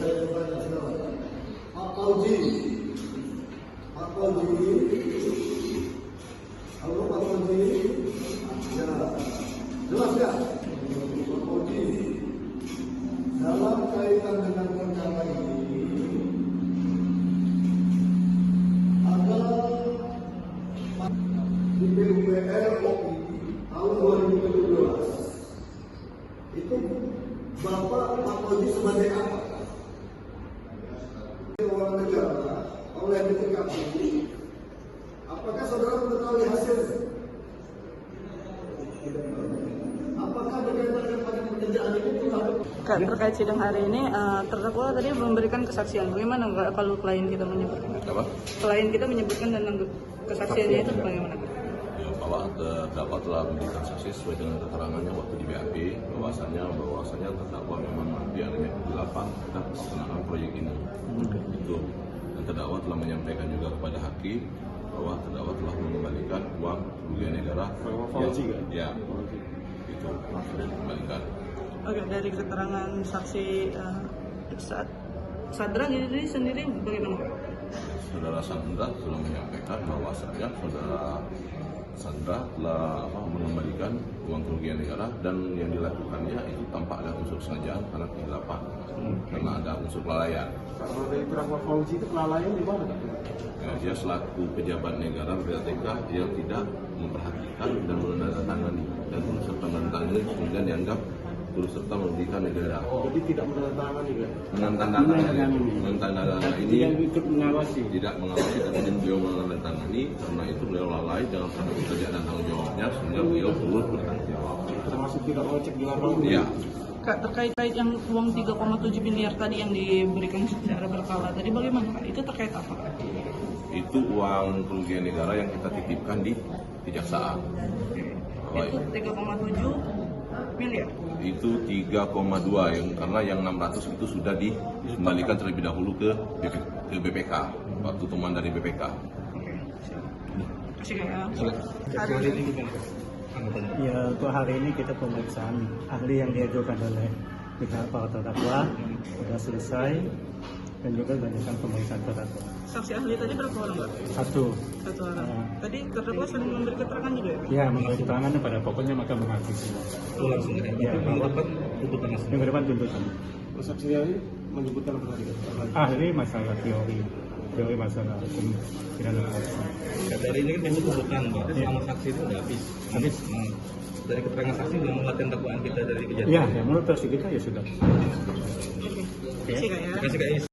saya bertanya sekarang. Pak Fauzi. Pak Fauzi. Halo Pak Fauzi. Ya. Jelas ya? Pak Fauzi. Dalam kaitan dengan perkara ini, ada di PUPR tahun 2017 itu Bapak Pak Fauzi sebagai apa? Orang negara oleh BPKP. Apakah saudara mengetahui hasilnya? Apakah berkaitan dengan pekerjaan ini terhadap terkait sidang hari ini, terdakwa tadi memberikan kesaksian. Bagaimana kalau klien kita menyebutkan? Apa? Klien kita menyebutkan tentang kesaksiannya itu bagaimana? Ya, bahwa terdakwa telah memberikan saksi sesuai dengan keterangannya waktu di BAP, bahwasanya terdakwa memang di adanya kegelapan dan pelaksanaan proyek ini. Itu. Dan terdakwa telah menyampaikan juga kepada hakim bahwa terdakwa telah mengembalikan uang kerugian negara. Ya, itu sudah dikembalikan. Oke, dari keterangan saksi Sadra ini sendiri bagaimana? Saudara Sandra telah menyampaikan bahwasanya saudara Sandra telah mengembalikan uang kerugian negara dan yang dilakukannya itu tanpa ada unsur sengajaan karena kegelapan, karena ada unsur kelalaian. Kalau dari terdakwa Fauzi itu kelalaian di mana? Ya, dia selaku pejabat negara PPK yang tidak memperhatikan dan menandatangani dan turut serta menandatangani kemudian dianggap turut serta merugikan negara. Jadi tidak menandatangani kan? Menandatangani ini yang ikut mengawasi. Tidak mengawasi, tapi beliau menandatangani karena itu beliau lalai dalam satu pekerjaan dan tanggung jawabnya sehingga beliau turut bertanggung jawab. Termasuk tidak ngecek di lapangan. Iya. Kak, terkait yang uang 3,7 miliar tadi yang diberikan secara berkala tadi bagaimana Kak? Itu terkait apa? Itu uang kerugian negara yang kita titipkan di kejaksaan. Itu 3,7 miliar? Itu 3,2 yang karena yang 600 itu sudah dikembalikan terlebih dahulu ke BPK waktu temuan dari BPK. Oke, siap. Terima kasih Kak. Ya, untuk hari ini kita pemeriksaan ahli yang diajukan oleh pihak para terdakwa sudah selesai dan juga dilanjutkan pemeriksaan terdakwa. Saksi ahli tadi berapa orang Pak? Satu orang. Tadi terdakwa sering memberi keterangan juga ya? ya memberi keterangan pada pokoknya maka mengaku semua. Langsung Ya, minggu depan tuntutan. Saksi ahli menyebutkan apa tadi? Ahli masalah teori masalah hukum pidana korupsi. Dari ini kan yang tuntutan, Pak. Sama saksi itu udah habis. Nah, dari keterangan saksi belum menguatkan dakwaan kita dari kejadian. Ya, menurut versi kita ya sudah. Terima kasih Kak ya. Terima kasih Kak Is.